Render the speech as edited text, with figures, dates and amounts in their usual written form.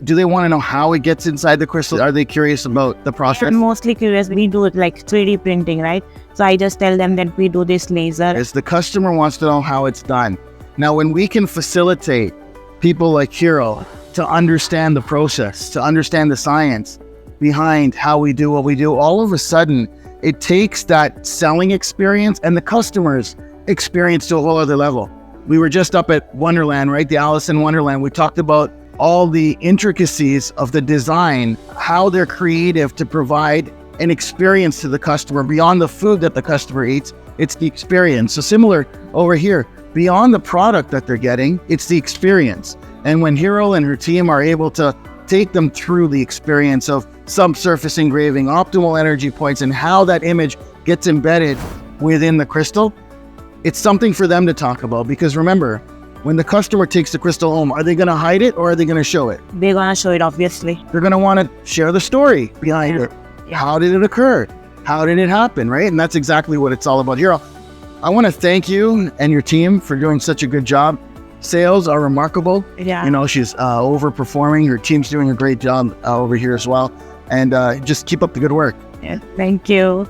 Do they want to know how it gets inside the crystal? Are they curious about the process? I'm mostly curious. We do like 3D printing, right? So I just tell them that we do this laser. As the customer wants to know how it's done. Now, when we can facilitate people like Hero to understand the process, to understand the science behind how we do what we do, all of a sudden, it takes that selling experience and the customer's experience to a whole other level. We were just up at Wonderland, right? The Alice in Wonderland. We talked about all the intricacies of the design, how they're creative to provide an experience to the customer beyond the food that the customer eats. It's the experience. So similar over here, beyond the product that they're getting, it's the experience. And when Hero and her team are able to take them through the experience of subsurface engraving, optimal energy points, and how that image gets embedded within the crystal, it's something for them to talk about. Because remember, when the customer takes the crystal home, are they going to hide it or are they going to show it? They're going to show it, obviously. They're going to want to share the story behind it. Yeah. How did it occur? How did it happen, right? And that's exactly what it's all about. Hero, I want to thank you and your team for doing such a good job. Sales are remarkable. Yeah. You know, she's overperforming. Her team's doing a great job over here as well. And just keep up the good work. Yeah. Thank you.